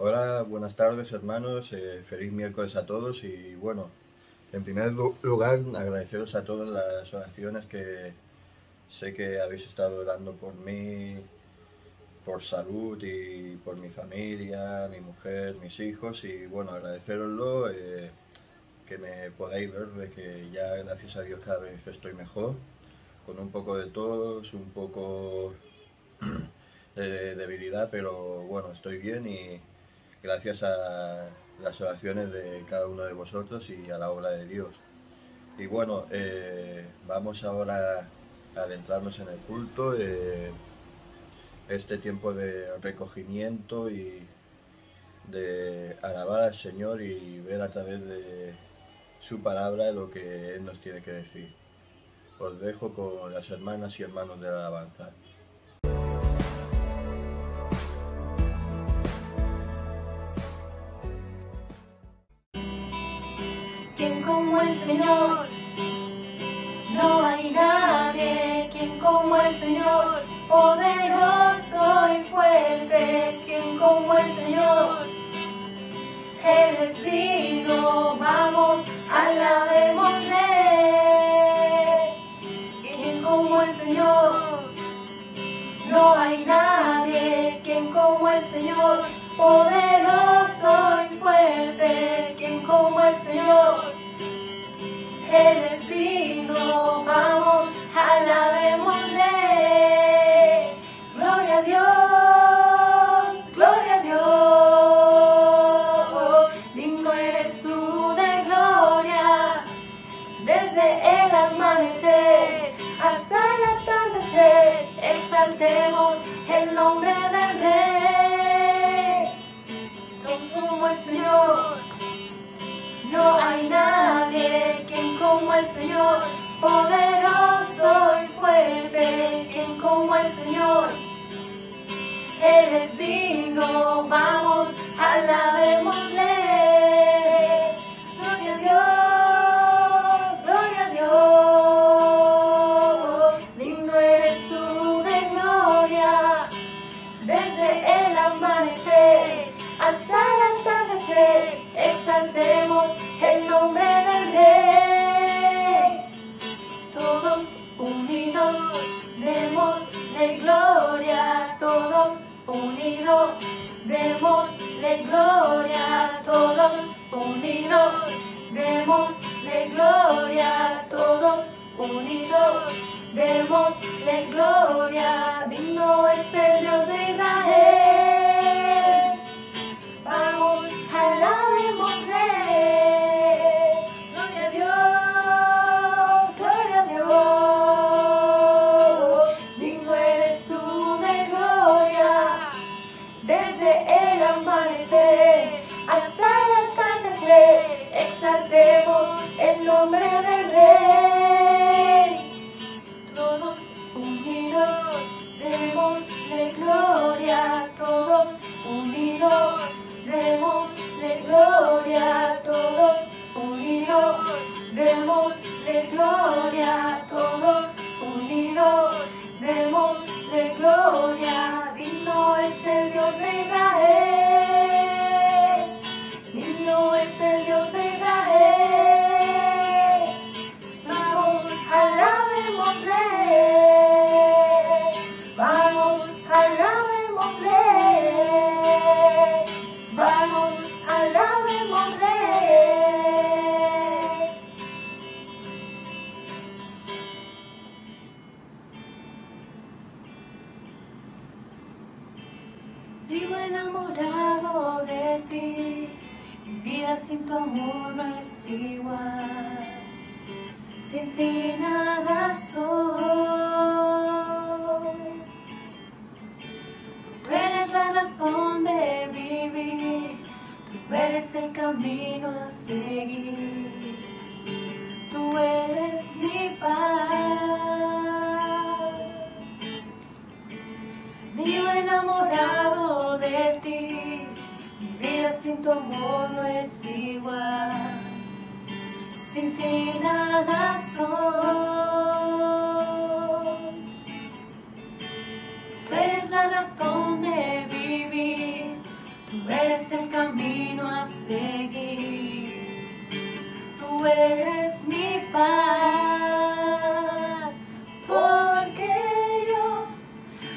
Hola, buenas tardes hermanos, feliz miércoles a todos y bueno, en primer lugar agradeceros a todas las oraciones que sé que habéis estado dando por mí, por salud y por mi familia, mi mujer, mis hijos y bueno, agradeceroslo, que me podáis ver de que ya gracias a Dios cada vez estoy mejor, con un poco de tos, un poco de debilidad, pero bueno, estoy bien y gracias a las oraciones de cada uno de vosotros y a la obra de Dios. Y bueno, vamos ahora a adentrarnos en el culto, este tiempo de recogimiento y de alabar al Señor y ver a través de su palabra lo que Él nos tiene que decir. Os dejo con las hermanas y hermanos de la alabanza. ¿Quién como el Señor? No hay nadie. ¿Quién como el Señor? Poderoso y fuerte. ¿Quién como el Señor? Él es digno. Vamos, alabémosle. ¿Quién como el Señor? No hay nadie. ¿Quién como el Señor? Poderoso y fuerte. ¿Quién como el Señor? Él es digno, vamos, alabémosle. Gloria a Dios, gloria a Dios. Digno eres tú de gloria, desde el amanecer hasta el atardecer. Exaltemos el nombre del Rey. Como el Señor, no hay nadie. Quien como el Señor, poderoso y fuerte. Quien como el Señor, Él es digno. Vamos, alabémosle. Gloria a Dios, gloria a Dios. Digno eres tú de gloria, desde el amanecer hasta el atardecer. Exaltemos el nombre del Rey. Todos unidos, démosle gloria. Todos unidos, démosle gloria. Todos unidos, démosle gloria. Todos unidos, démosle gloria. Digno es el Dios de Israel. Vamos, alabémosle. Gloria a Dios, gloria a Dios. Digno eres tú de gloria, desde el amanecer hasta el atardecer. Exaltemos el nombre del Rey. Todos unidos, démosle gloria. Todos unidos, démosle gloria. Todos unidos, démosle gloria. Todos unidos, démosle gloria. Digno es el Dios de Israel. Digno es el Dios de Israel. Vamos, alabémosle. Vamos, alabémosle. Vamos, alabémosle. Vivo enamorado de ti, mi vida sin tu amor no es igual. Sin ti nada soy. Tú eres la razón de vivir, tú eres el camino a seguir, tú eres mi paz. Vivo enamorado de ti, mi vida sin tu amor no es igual. Sin ti nada soy. Tú eres la razón de vivir, tú eres el camino a seguir, tú eres mi paz, porque yo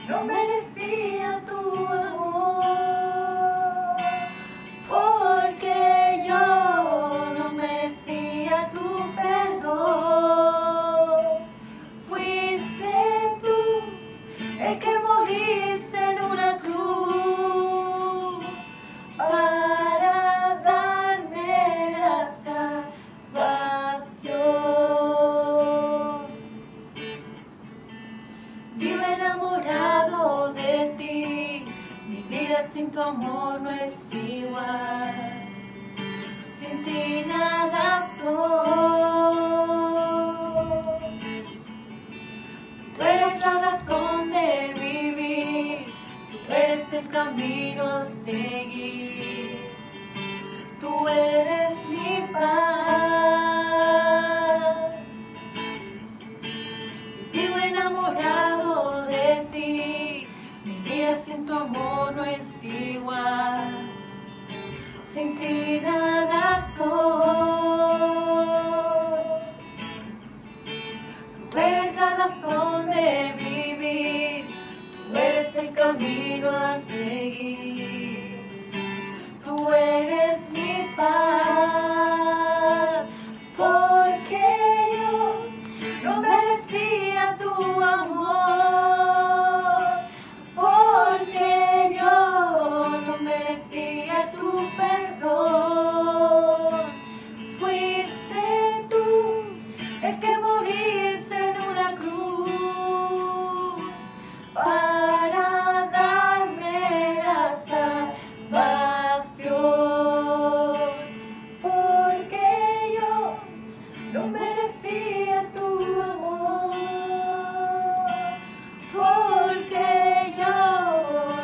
no merecía tu amor, porque yo no merecía tu perdón. Fuiste tú el que moriste en una cruz para darme la salvación. Vivo enamorado de ti, mi vida sin tu amor no es igual, sin ti nada soy. Tú eres la razón de vivir, tú eres el camino a seguir, tú eres mi paz. Vivo enamorado de ti, mi vida sin tu amor no es igual, sin ti nada soy. Tú eres la razón de vivir, tú eres el camino a seguir, tú eres mi paz, porque yo no merecía tu amor, porque yo no merecía tu perdón. Fuiste tú el que moriste en una cruz para darme la salvación, porque yo no merecía tu amor, porque yo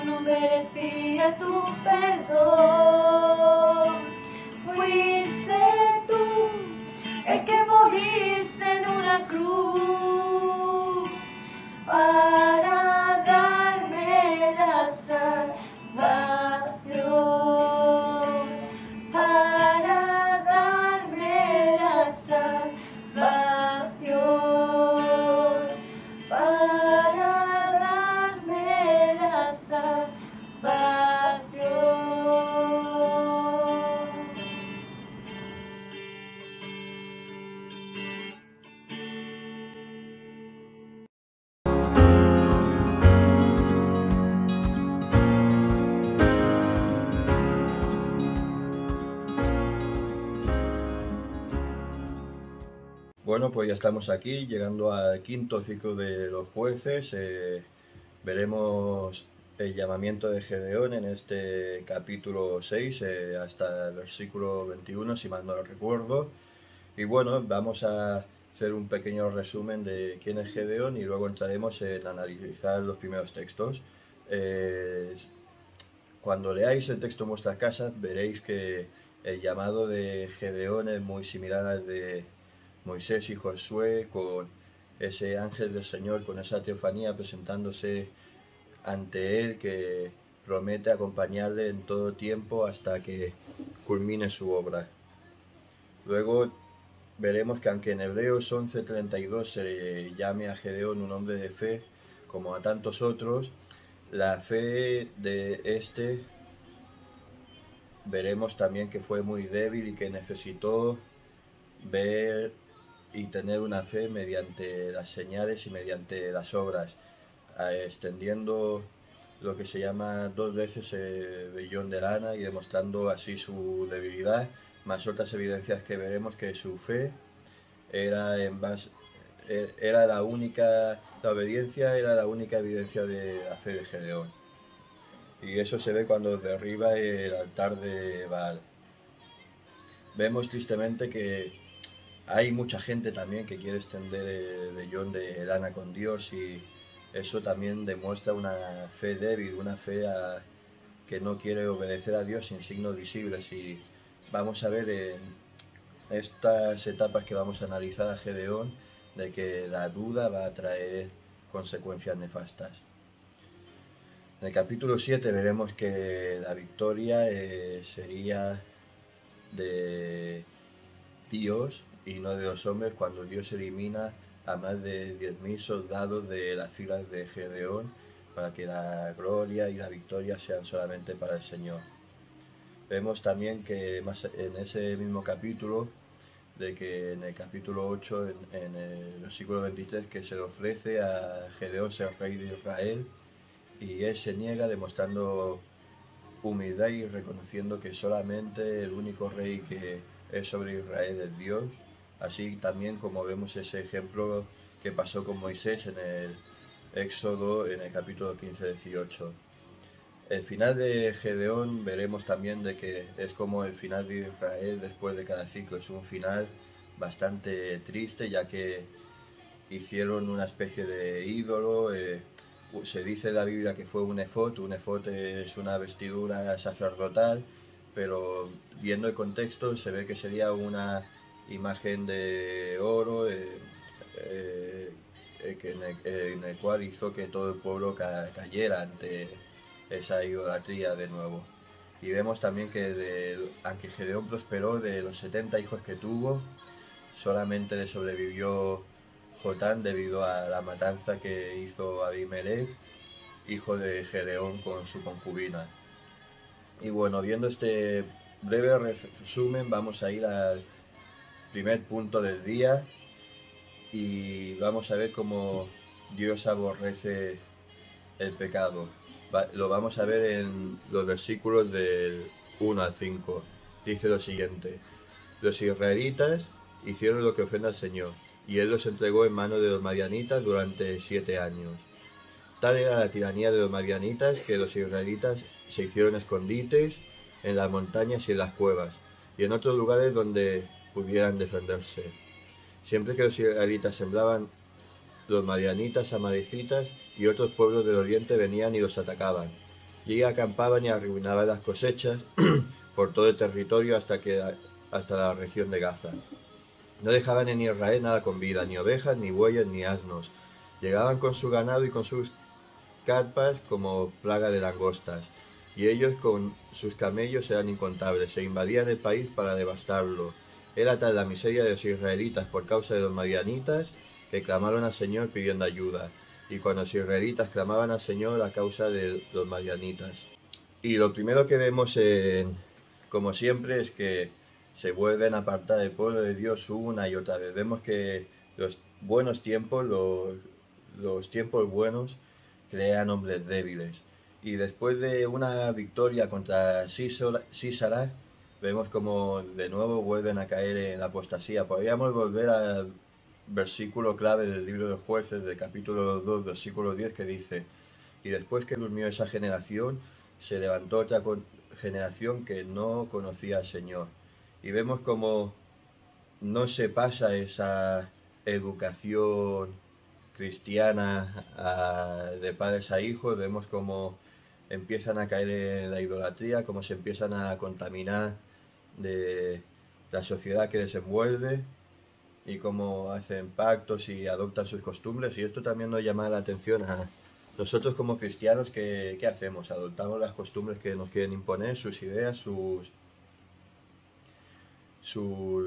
no merecía tu perdón. Fuiste tú el que moriste en una cruz para darme la salvación, para darme la salvación, para darme la salvación. Bueno, pues ya estamos aquí, llegando al quinto ciclo de los jueces. Veremos el llamamiento de Gedeón en este capítulo 6, hasta el versículo 21, si mal no recuerdo. Y bueno, vamos a hacer un pequeño resumen de quién es Gedeón y luego entraremos en analizar los primeros textos. Cuando leáis el texto en vuestras casas veréis que el llamado de Gedeón es muy similar al de Moisés y Josué, con ese ángel del Señor, con esa teofanía presentándose ante él, que promete acompañarle en todo tiempo hasta que culmine su obra. Luego veremos que aunque en Hebreos 11:32 se llame a Gedeón un hombre de fe, como a tantos otros, la fe de este veremos también que fue muy débil y que necesitó ver y tener una fe mediante las señales y mediante las obras, extendiendo lo que se llama 2 veces el vellón de lana y demostrando así su debilidad, más otras evidencias que veremos que su fe era la obediencia era la única evidencia de la fe de Gedeón. Y eso se ve cuando derriba el altar de Baal. Vemos tristemente que hay mucha gente también que quiere extender el vellón de lana con Dios, y eso también demuestra una fe débil, una fe que no quiere obedecer a Dios sin signos visibles. Y vamos a ver en estas etapas que vamos a analizar a Gedeón de que la duda va a traer consecuencias nefastas. En el capítulo 7 veremos que la victoria sería de Dios y no de los hombres, cuando Dios elimina a más de 10.000 soldados de las filas de Gedeón, para que la gloria y la victoria sean solamente para el Señor. Vemos también que más en ese mismo capítulo, de que en el capítulo 8, en el versículo 23, que se le ofrece a Gedeón ser rey de Israel, y él se niega, demostrando humildad y reconociendo que solamente el único rey que es sobre Israel es Dios. Así también como vemos ese ejemplo que pasó con Moisés en el Éxodo, en el capítulo 15-18. El final de Gedeón veremos también de que es como el final de Israel después de cada ciclo. Es un final bastante triste, ya que hicieron una especie de ídolo. Se dice en la Biblia que fue un efod. Un efod es una vestidura sacerdotal, pero viendo el contexto se ve que sería una imagen de oro en el cual hizo que todo el pueblo cayera ante esa idolatría de nuevo. Y vemos también que aunque Gedeón prosperó, de los 70 hijos que tuvo, solamente le sobrevivió Jotán debido a la matanza que hizo Abimelech, hijo de Gedeón, con su concubina. Y bueno, viendo este breve resumen, vamos a ir al primer punto del día y vamos a ver cómo Dios aborrece el pecado. Lo vamos a ver en los versículos del 1 al 5. Dice lo siguiente: los israelitas hicieron lo que ofende al Señor, y Él los entregó en manos de los madianitas durante 7 años. Tal era la tiranía de los madianitas que los israelitas se hicieron escondites en las montañas y en las cuevas, y en otros lugares donde pudieran defenderse. Siempre que los israelitas sembraban, los madianitas, amalecitas y otros pueblos del oriente venían y los atacaban. Y acampaban y arruinaban las cosechas por todo el territorio hasta la región de Gaza. No dejaban en Israel nada con vida, ni ovejas, ni bueyes, ni asnos. Llegaban con su ganado y con sus carpas como plaga de langostas, y ellos con sus camellos eran incontables, e invadían el país para devastarlo. Era tal la miseria de los israelitas por causa de los madianitas, que clamaron al Señor pidiendo ayuda, y cuando los israelitas clamaban al Señor a causa de los madianitas. Y lo primero que vemos, como siempre, es que se vuelven a apartar del pueblo de Dios una y otra vez. Vemos que los buenos tiempos, los tiempos buenos, crean hombres débiles. Y después de una victoria contra Sísara, vemos como de nuevo vuelven a caer en la apostasía. Podríamos volver al versículo clave del libro de Jueces, del capítulo 2, versículo 10, que dice: y después que durmió esa generación, se levantó otra generación que no conocía al Señor. Y vemos como no se pasa esa educación cristiana de padres a hijos. Vemos como empiezan a caer en la idolatría, como se empiezan a contaminar de la sociedad que les envuelve, y cómo hacen pactos y adoptan sus costumbres. Y esto también nos llama la atención a nosotros como cristianos. ¿Qué hacemos? Adoptamos las costumbres que nos quieren imponer, sus ideas, sus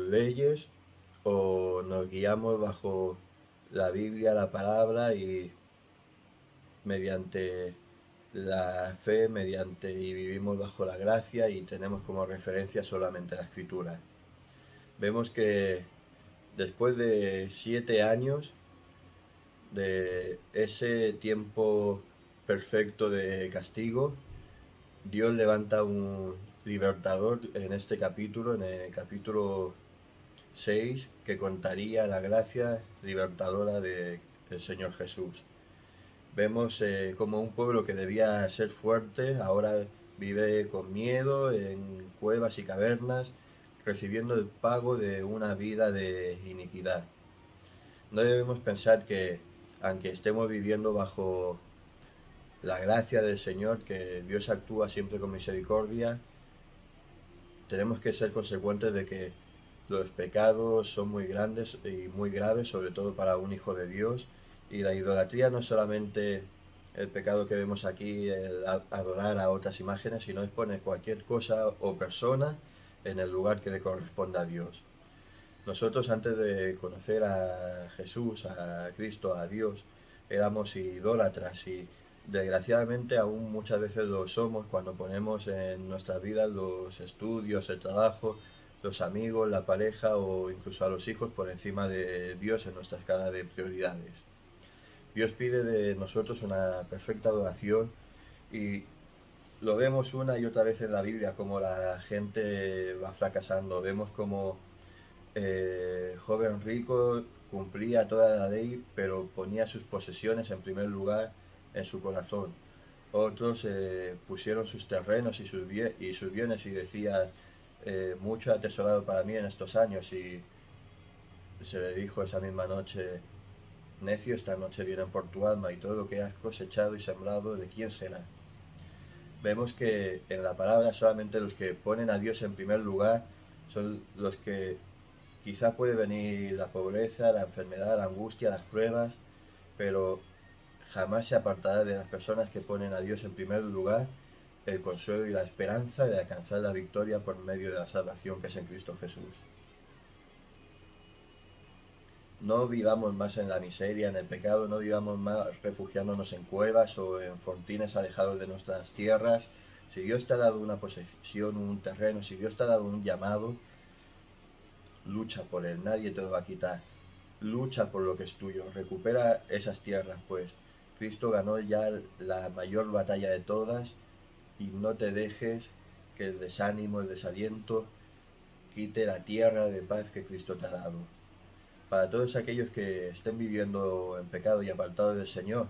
leyes, o nos guiamos bajo la Biblia, la palabra, y mediante la fe, y vivimos bajo la gracia y tenemos como referencia solamente la Escritura. Vemos que después de 7 años de ese tiempo perfecto de castigo, Dios levanta un libertador en este capítulo, en el capítulo 6, que contaría la gracia libertadora del Señor Jesús. Vemos como un pueblo que debía ser fuerte, ahora vive con miedo en cuevas y cavernas, recibiendo el pago de una vida de iniquidad. No debemos pensar que, aunque estemos viviendo bajo la gracia del Señor, que Dios actúa siempre con misericordia, tenemos que ser consecuentes de que los pecados son muy grandes y muy graves, sobre todo para un hijo de Dios. Y la idolatría no solamente el pecado que vemos aquí, el adorar a otras imágenes, sino es poner cualquier cosa o persona en el lugar que le corresponda a Dios. Nosotros, antes de conocer a Jesús, a Cristo, a Dios, éramos idólatras y desgraciadamente aún muchas veces lo somos cuando ponemos en nuestras vidas los estudios, el trabajo, los amigos, la pareja o incluso a los hijos por encima de Dios en nuestra escala de prioridades. Dios pide de nosotros una perfecta adoración y lo vemos una y otra vez en la Biblia como la gente va fracasando. Vemos como joven rico cumplía toda la ley, pero ponía sus posesiones en primer lugar en su corazón. Otros pusieron sus terrenos y sus bienes y decían, mucho atesorado para mí en estos años, y se le dijo esa misma noche, necio, esta noche vienen por tu alma y todo lo que has cosechado y sembrado, ¿de quién será? Vemos que en la palabra solamente los que ponen a Dios en primer lugar son los que quizá puede venir la pobreza, la enfermedad, la angustia, las pruebas, pero jamás se apartará de las personas que ponen a Dios en primer lugar el consuelo y la esperanza de alcanzar la victoria por medio de la salvación que es en Cristo Jesús. No vivamos más en la miseria, en el pecado, no vivamos más refugiándonos en cuevas o en fortines alejados de nuestras tierras. Si Dios te ha dado una posesión, un terreno, si Dios te ha dado un llamado, lucha por él, nadie te lo va a quitar. Lucha por lo que es tuyo, recupera esas tierras, pues Cristo ganó ya la mayor batalla de todas, y no te dejes que el desánimo, el desaliento quite la tierra de paz que Cristo te ha dado. Para todos aquellos que estén viviendo en pecado y apartados del Señor,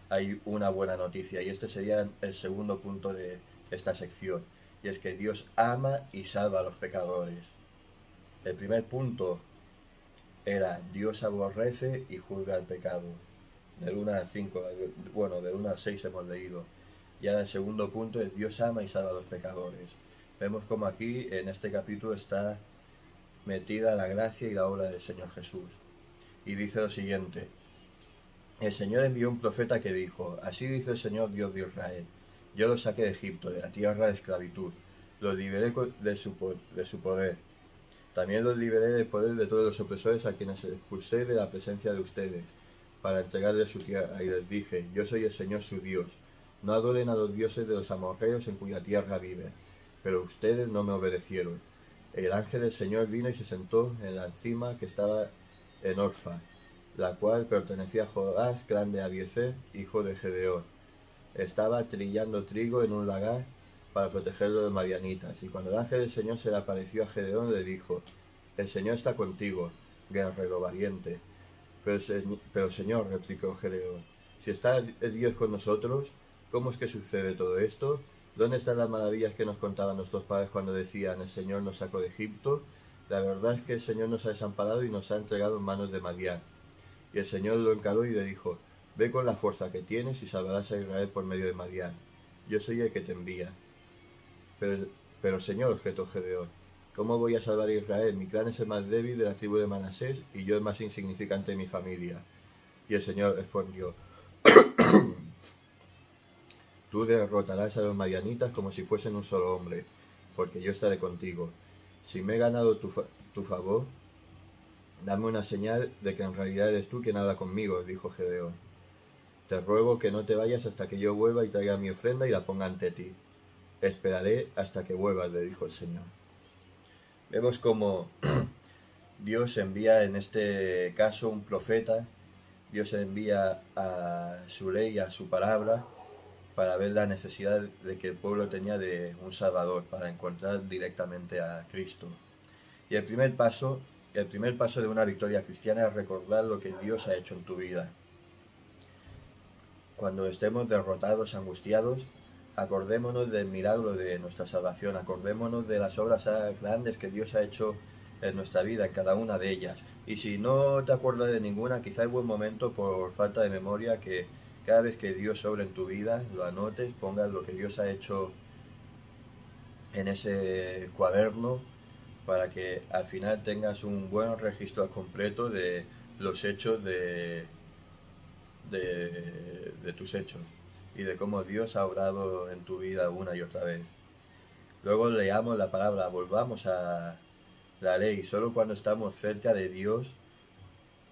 hay una buena noticia, y este sería el segundo punto de esta sección, y es que Dios ama y salva a los pecadores. El primer punto era Dios aborrece y juzga el pecado. Del 1 al 5, bueno, del 1 al 6 hemos leído. Ya el segundo punto es Dios ama y salva a los pecadores. Vemos como aquí en este capítulo está metida la gracia y la obra del Señor Jesús. Y dice lo siguiente: el Señor envió un profeta que dijo, así dice el Señor Dios de Israel, yo los saqué de Egipto, de la tierra de esclavitud, los liberé de su poder. También los liberé del poder de todos los opresores a quienes expulsé de la presencia de ustedes, para entregarles su tierra, y les dije, yo soy el Señor su Dios. No adoren a los dioses de los amorreos en cuya tierra viven. Pero ustedes no me obedecieron. El ángel del Señor vino y se sentó en la encima que estaba en Orfa, la cual pertenecía a Joás, clan de Abiezer, hijo de Gedeón. Estaba trillando trigo en un lagar para protegerlo de los madianitas, y cuando el ángel del Señor se le apareció a Gedeón, le dijo, el Señor está contigo, guerrero valiente. Pero Señor, replicó Gedeón, si está el Dios con nosotros, ¿cómo es que sucede todo esto? ¿Dónde están las maravillas que nos contaban nuestros padres cuando decían, el Señor nos sacó de Egipto? La verdad es que el Señor nos ha desamparado y nos ha entregado en manos de Madián. Y el Señor lo encaró y le dijo, ve con la fuerza que tienes y salvarás a Israel por medio de Madián. Yo soy el que te envía. Pero Señor, objetó Gedeón, ¿cómo voy a salvar a Israel? Mi clan es el más débil de la tribu de Manasés y yo el más insignificante de mi familia. Y el Señor respondió, tú derrotarás a los madianitas como si fuesen un solo hombre, porque yo estaré contigo. Si me he ganado tu favor, dame una señal de que en realidad eres tú quien habla conmigo, dijo Gedeón. Te ruego que no te vayas hasta que yo vuelva y traiga mi ofrenda y la ponga ante ti. Esperaré hasta que vuelvas, le dijo el Señor. Vemos como Dios envía en este caso un profeta, Dios envía a su ley, a su palabra, para ver la necesidad de que el pueblo tenía de un Salvador, para encontrar directamente a Cristo. Y el primer paso de una victoria cristiana es recordar lo que Dios ha hecho en tu vida. Cuando estemos derrotados, angustiados, acordémonos del milagro de nuestra salvación, acordémonos de las obras grandes que Dios ha hecho en nuestra vida, en cada una de ellas. Y si no te acuerdas de ninguna, quizá es buen momento, por falta de memoria, que cada vez que Dios obra en tu vida, lo anotes, pongas lo que Dios ha hecho en ese cuaderno, para que al final tengas un buen registro completo de los hechos de tus hechos. y de cómo Dios ha obrado en tu vida una y otra vez. Luego leamos la palabra, volvamos a la ley. Solo cuando estamos cerca de Dios,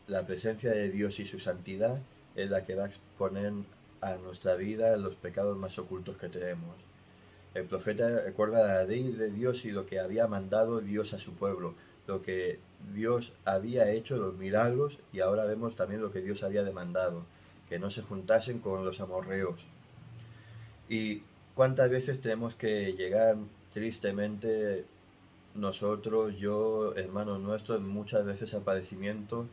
la presencia de Dios y su santidad es la que va a exponer a nuestra vida los pecados más ocultos que tenemos. El profeta recuerda la ley de Dios y lo que había mandado Dios a su pueblo, lo que Dios había hecho, los milagros, y ahora vemos también lo que Dios había demandado, que no se juntasen con los amorreos. Y cuántas veces tenemos que llegar tristemente nosotros, yo, hermanos nuestros, muchas veces al padecimiento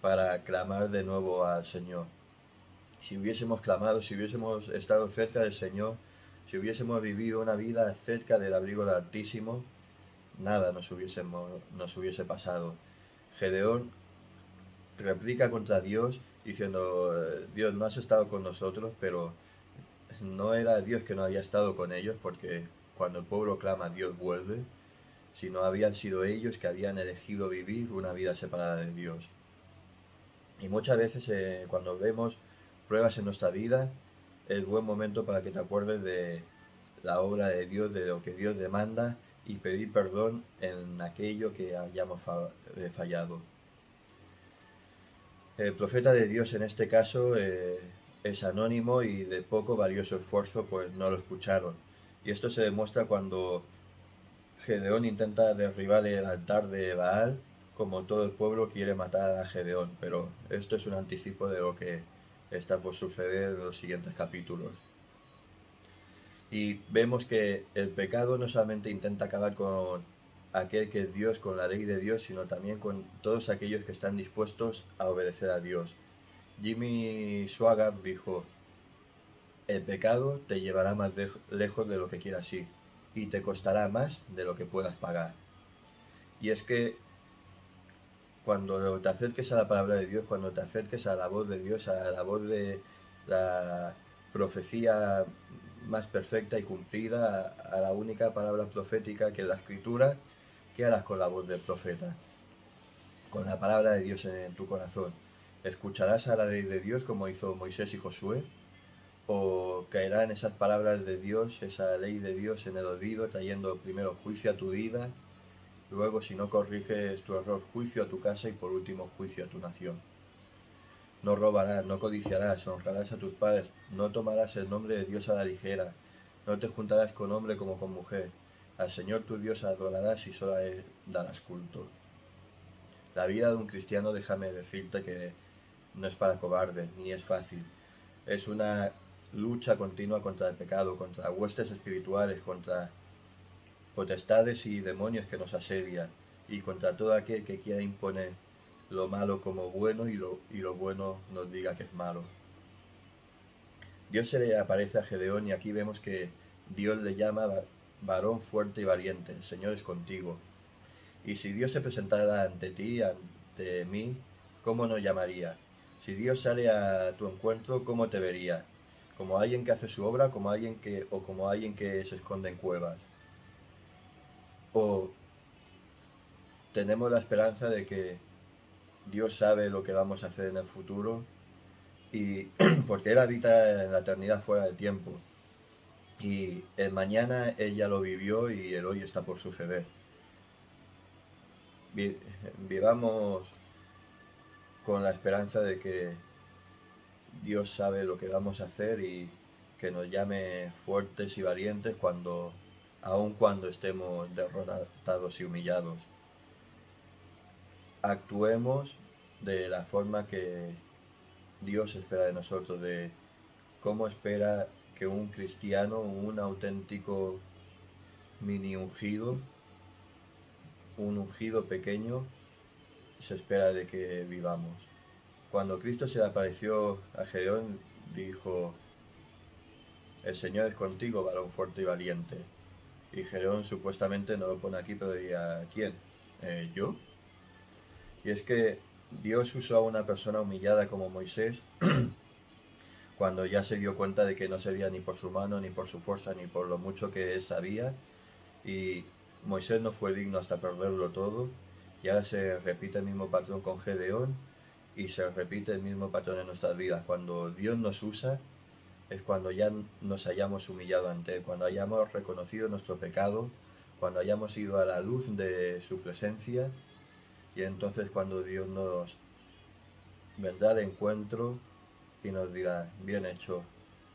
para clamar de nuevo al Señor. Si hubiésemos clamado, si hubiésemos estado cerca del Señor, si hubiésemos vivido una vida cerca del abrigo del Altísimo, nada nos hubiese pasado. Gedeón replica contra Dios diciendo, Dios, no has estado con nosotros, pero no era Dios que no había estado con ellos, porque cuando el pueblo clama, Dios vuelve, sino habían sido ellos que habían elegido vivir una vida separada de Dios. Y muchas veces cuando vemos pruebas en nuestra vida, es buen momento para que te acuerdes de la obra de Dios, de lo que Dios demanda, y pedir perdón en aquello que hayamos fallado. El profeta de Dios en este caso es anónimo y de poco valioso esfuerzo, pues no lo escucharon. Y esto se demuestra cuando Gedeón intenta derribar el altar de Baal, como todo el pueblo quiere matar a Gedeón, pero esto es un anticipo de lo que está por suceder en los siguientes capítulos. Y vemos que el pecado no solamente intenta acabar con aquel que es Dios, con la ley de Dios, sino también con todos aquellos que están dispuestos a obedecer a Dios. Jimmy Swaggart dijo, el pecado te llevará más lejos de lo que quieras ir y te costará más de lo que puedas pagar. Y es que cuando te acerques a la palabra de Dios, cuando te acerques a la voz de Dios, a la voz de la profecía más perfecta y cumplida, a la única palabra profética que es la Escritura, ¿qué harás con la voz del profeta? Con la palabra de Dios en tu corazón. ¿Escucharás a la ley de Dios como hizo Moisés y Josué? ¿O caerán esas palabras de Dios, esa ley de Dios en el olvido, trayendo primero juicio a tu vida, luego, si no corriges tu error, juicio a tu casa y por último juicio a tu nación? No robarás, no codiciarás, honrarás a tus padres, no tomarás el nombre de Dios a la ligera, no te juntarás con hombre como con mujer, al Señor tu Dios adorarás y solo a Él darás culto. La vida de un cristiano, déjame decirte que no es para cobardes, ni es fácil. Es una lucha continua contra el pecado, contra huestes espirituales, contra potestades y demonios que nos asedian, y contra todo aquel que quiera imponer lo malo como bueno y lo bueno nos diga que es malo. Dios se le aparece a Gedeón y aquí vemos que Dios le llama varón fuerte y valiente, el Señor es contigo. Y si Dios se presentara ante ti, ante mí, ¿cómo nos llamaría? Si Dios sale a tu encuentro, ¿cómo te vería? ¿Como alguien que hace su obra, como alguien que se esconde en cuevas? ¿O tenemos la esperanza de que Dios sabe lo que vamos a hacer en el futuro, y porque Él habita en la eternidad fuera del tiempo, y el mañana Él ya lo vivió y el hoy está por suceder? Vivamos con la esperanza de que Dios sabe lo que vamos a hacer y que nos llame fuertes y valientes aun cuando estemos derrotados y humillados. Actuemos de la forma que Dios espera de nosotros, de cómo espera que un cristiano, un auténtico mini ungido, un ungido pequeño, se espera de que vivamos. Cuando Cristo se le apareció a Gedeón, dijo, el Señor es contigo, varón fuerte y valiente. Y Gedeón supuestamente no lo pone aquí, pero diría, ¿quién? ¿Yo? Y es que Dios usó a una persona humillada como Moisés cuando ya se dio cuenta de que no sería ni por su mano, ni por su fuerza, ni por lo mucho que él sabía, y Moisés no fue digno hasta perderlo todo, y ahora se repite el mismo patrón con Gedeón, y se repite el mismo patrón en nuestras vidas. Cuando Dios nos usa, es cuando ya nos hayamos humillado ante Él, cuando hayamos reconocido nuestro pecado, cuando hayamos ido a la luz de su presencia, y entonces cuando Dios nos vendrá de encuentro y nos dirá, bien hecho,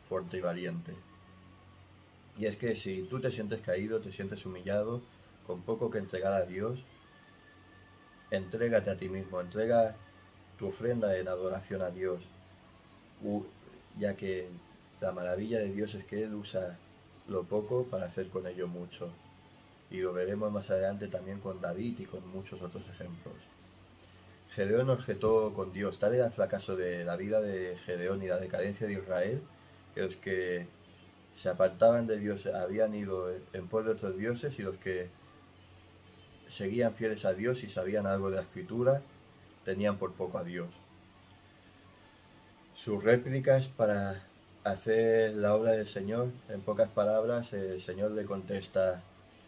fuerte y valiente. Y es que si tú te sientes caído, te sientes humillado, con poco que entregar a Dios, entrégate a ti mismo, entrega tu ofrenda en adoración a Dios, ya que la maravilla de Dios es que Él usa lo poco para hacer con ello mucho. Y lo veremos más adelante también con David y con muchos otros ejemplos. Gedeón objetó con Dios. Tal era el fracaso de la vida de Gedeón y la decadencia de Israel, que los que se apartaban de Dios habían ido en pos de otros dioses, y los que seguían fieles a Dios y sabían algo de la Escritura tenían por poco a Dios. Sus réplicas para hacer la obra del Señor, en pocas palabras, el Señor le contesta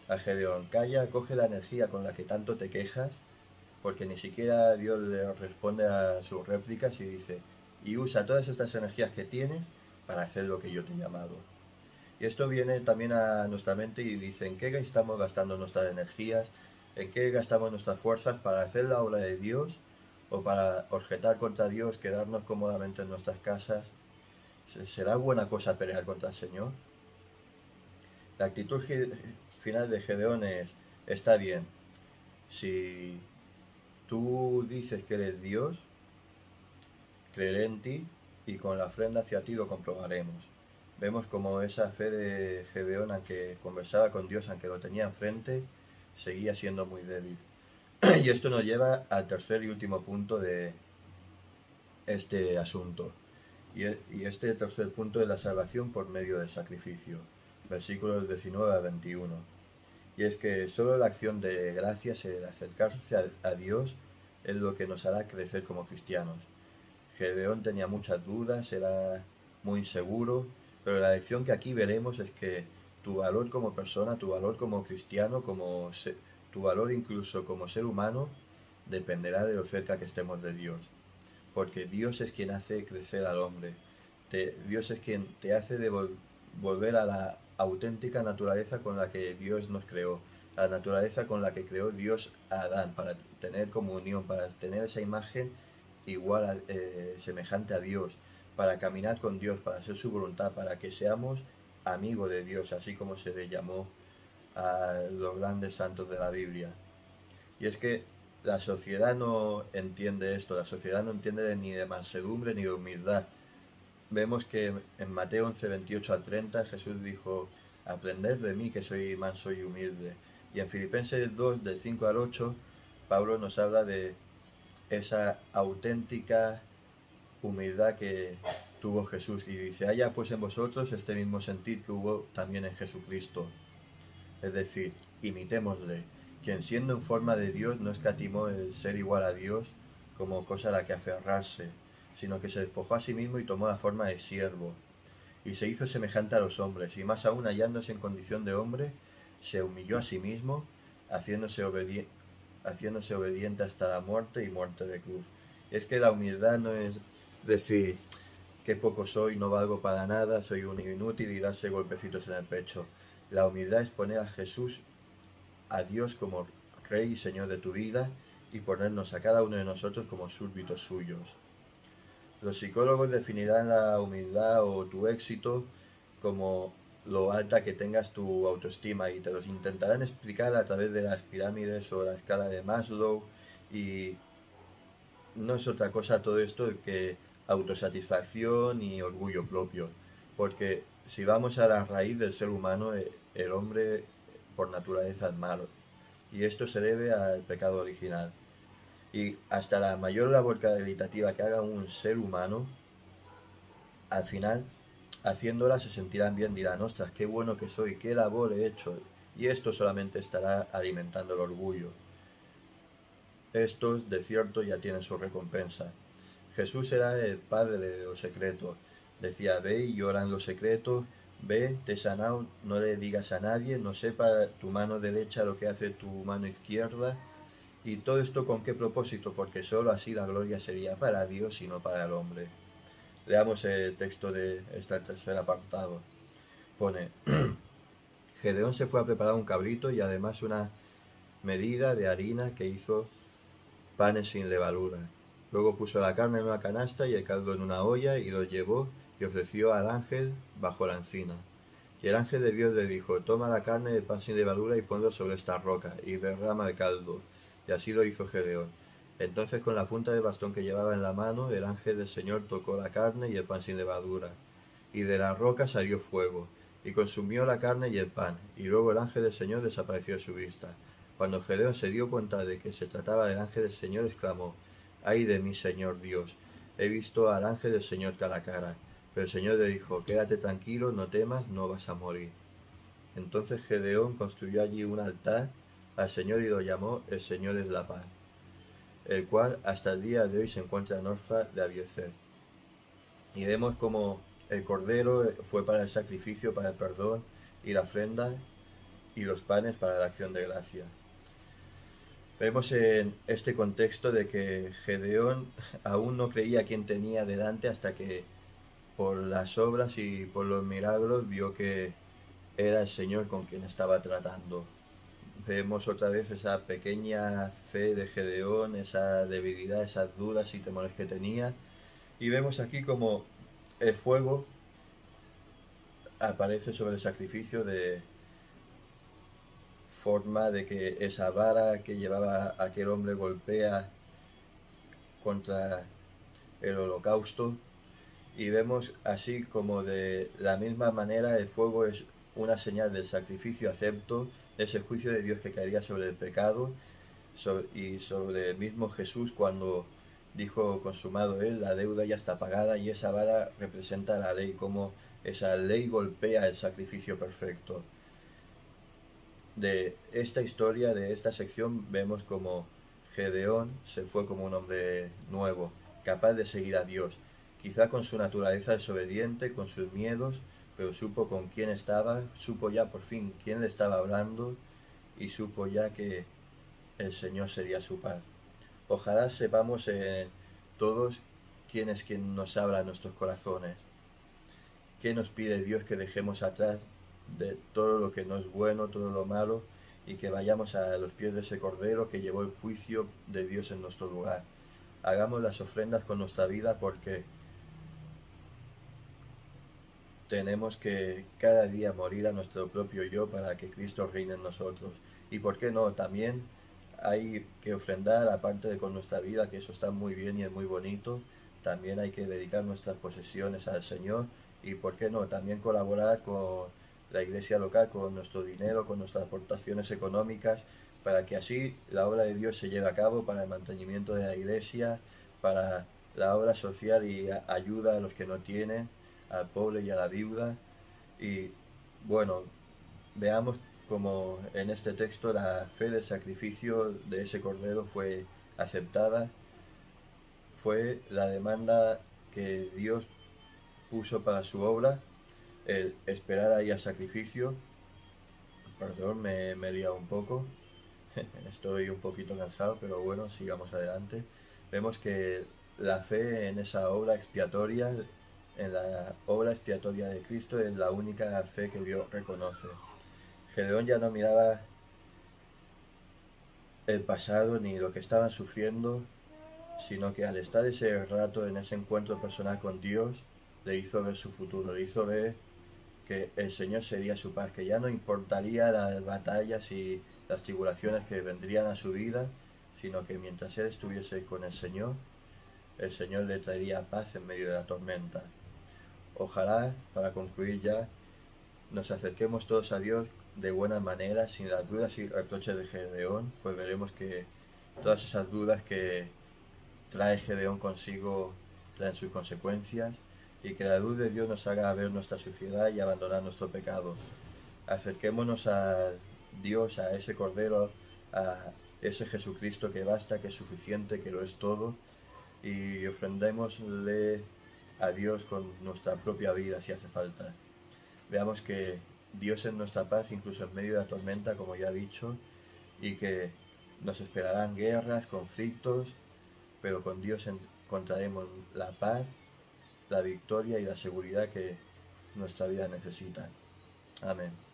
a Gedeón: calla, coge la energía con la que tanto te quejas, porque ni siquiera Dios le responde a sus réplicas y dice: y usa todas estas energías que tienes para hacer lo que yo te he llamado. Y esto viene también a nuestra mente y dice: ¿en qué estamos gastando nuestras energías? ¿En qué gastamos nuestras fuerzas para hacer la obra de Dios o para objetar contra Dios, quedarnos cómodamente en nuestras casas? ¿Será buena cosa pelear contra el Señor? La actitud final de Gedeón es: está bien, si tú dices que eres Dios, creeré en ti y con la ofrenda hacia ti lo comprobaremos. Vemos como esa fe de Gedeón, aunque conversaba con Dios, aunque lo tenía enfrente, seguía siendo muy débil. Y esto nos lleva al tercer y último punto de este asunto. Y este tercer punto es la salvación por medio del sacrificio. Versículos 19 a 21. Y es que solo la acción de gracias, el acercarse a Dios, es lo que nos hará crecer como cristianos. Gedeón tenía muchas dudas, era muy inseguro, pero la lección que aquí veremos es que tu valor como persona, tu valor como cristiano, tu valor incluso como ser humano, dependerá de lo cerca que estemos de Dios. Porque Dios es quien hace crecer al hombre. Dios es quien te hace volver a la auténtica naturaleza con la que Dios nos creó, la naturaleza con la que creó Dios a Adán, para tener comunión, para tener esa imagen igual, semejante a Dios, para caminar con Dios, para hacer su voluntad, para que seamos amigos de Dios, así como se le llamó a los grandes santos de la Biblia. Y es que la sociedad no entiende esto, la sociedad no entiende ni de mansedumbre ni de humildad. Vemos que en Mateo 11, 28 al 30 Jesús dijo: aprended de mí que soy manso y humilde. Y en Filipenses 2, del 5 al 8, Pablo nos habla de esa auténtica humildad que tuvo Jesús, y dice: haya pues en vosotros este mismo sentir que hubo también en Jesucristo. Es decir, imitémosle, quien siendo en forma de Dios no escatimó el ser igual a Dios como cosa a la que aferrarse, sino que se despojó a sí mismo y tomó la forma de siervo, y se hizo semejante a los hombres, y más aún hallándose en condición de hombre, se humilló a sí mismo, haciéndose obediente hasta la muerte y muerte de cruz. Es que la humildad no es decir: qué poco soy, no valgo para nada, soy un inútil, y darse golpecitos en el pecho. La humildad es poner a Jesús, a Dios, como Rey y Señor de tu vida, y ponernos a cada uno de nosotros como súbditos suyos. Los psicólogos definirán la humildad o tu éxito como lo alta que tengas tu autoestima, y te los intentarán explicar a través de las pirámides o la escala de Maslow, y no es otra cosa todo esto que autosatisfacción y orgullo propio, porque si vamos a la raíz del ser humano, el hombre por naturaleza es malo, y esto se debe al pecado original. Y hasta la mayor labor caritativa que haga un ser humano, al final, haciéndola, se sentirán bien, dirán: ostras, qué bueno que soy, qué labor he hecho, y esto solamente estará alimentando el orgullo. Estos, de cierto, ya tienen su recompensa. Jesús era el padre de los secretos. Decía: ve y llora en los secretos, ve, te he sanado, no le digas a nadie, no sepa tu mano derecha lo que hace tu mano izquierda. ¿Y todo esto con qué propósito? Porque solo así la gloria sería para Dios y no para el hombre. Leamos el texto de este tercer apartado. Pone: Gedeón se fue a preparar un cabrito y además una medida de harina que hizo panes sin levadura. Luego puso la carne en una canasta y el caldo en una olla y lo llevó y ofreció al ángel bajo la encina. Y el ángel de Dios le dijo: toma la carne y el pan sin levadura y ponlo sobre esta roca y derrama el caldo. Y así lo hizo Gedeón. Entonces con la punta del bastón que llevaba en la mano, el ángel del Señor tocó la carne y el pan sin levadura. Y de la roca salió fuego, y consumió la carne y el pan, y luego el ángel del Señor desapareció de su vista. Cuando Gedeón se dio cuenta de que se trataba del ángel del Señor, exclamó: ¡ay de mí, Señor Dios! He visto al ángel del Señor cara a cara. Pero el Señor le dijo: quédate tranquilo, no temas, no vas a morir. Entonces Gedeón construyó allí un altar al Señor y lo llamó El Señor es la paz, el cual hasta el día de hoy se encuentra en Orfa de Abiezer. Y vemos como el cordero fue para el sacrificio, para el perdón, y la ofrenda y los panes para la acción de gracia. Vemos en este contexto de que Gedeón aún no creía quién tenía delante hasta que por las obras y por los milagros vio que era el Señor con quien estaba tratando. Vemos otra vez esa pequeña fe de Gedeón, esa debilidad, esas dudas y temores que tenía. Y vemos aquí como el fuego aparece sobre el sacrificio de forma de que esa vara que llevaba aquel hombre golpea contra el holocausto. Y vemos así como de la misma manera el fuego es una señal del sacrificio acepto, ese juicio de Dios que caería sobre el pecado y sobre el mismo Jesús cuando dijo: consumado es, la deuda ya está pagada. Y esa vara representa la ley, como esa ley golpea el sacrificio perfecto. De esta historia, de esta sección, vemos como Gedeón se fue como un hombre nuevo, capaz de seguir a Dios, quizá con su naturaleza desobediente, con sus miedos, pero supo con quién estaba, supo ya por fin quién le estaba hablando y supo ya que el Señor sería su paz. Ojalá sepamos todos quién es quien nos habla en nuestros corazones, qué nos pide Dios que dejemos atrás de todo lo que no es bueno, todo lo malo, y que vayamos a los pies de ese Cordero que llevó el juicio de Dios en nuestro lugar. Hagamos las ofrendas con nuestra vida, porque tenemos que cada día morir a nuestro propio yo para que Cristo reine en nosotros. Y por qué no, también hay que ofrendar, aparte de con nuestra vida, que eso está muy bien y es muy bonito, también hay que dedicar nuestras posesiones al Señor. Y por qué no, también colaborar con la iglesia local, con nuestro dinero, con nuestras aportaciones económicas, para que así la obra de Dios se lleve a cabo, para el mantenimiento de la iglesia, para la obra social y ayuda a los que no tienen, al pobre y a la viuda. Y bueno, veamos como en este texto la fe del sacrificio de ese cordero fue aceptada, fue la demanda que Dios puso para su obra, el esperar ahí al sacrificio. Perdón, me he liado un poco, estoy un poquito cansado, pero bueno, sigamos adelante. Vemos que la fe en esa obra expiatoria, en la obra expiatoria de Cristo, es la única fe que Dios reconoce. Gedeón ya no miraba el pasado ni lo que estaban sufriendo, sino que al estar ese rato en ese encuentro personal con Dios, le hizo ver su futuro, le hizo ver que el Señor sería su paz, que ya no importaría las batallas y las tribulaciones que vendrían a su vida, sino que mientras él estuviese con el Señor le traería paz en medio de la tormenta. Ojalá, para concluir ya, nos acerquemos todos a Dios de buena manera, sin las dudas y reproches de Gedeón, pues veremos que todas esas dudas que trae Gedeón consigo traen sus consecuencias, y que la luz de Dios nos haga ver nuestra suciedad y abandonar nuestro pecado. Acerquémonos a Dios, a ese Cordero, a ese Jesucristo que basta, que es suficiente, que lo es todo, y ofrendémosle a Dios con nuestra propia vida si hace falta. Veamos que Dios es nuestra paz incluso en medio de la tormenta, como ya he dicho, y que nos esperarán guerras, conflictos, pero con Dios encontraremos la paz la victoria y la seguridad que nuestra vida necesita. Amén.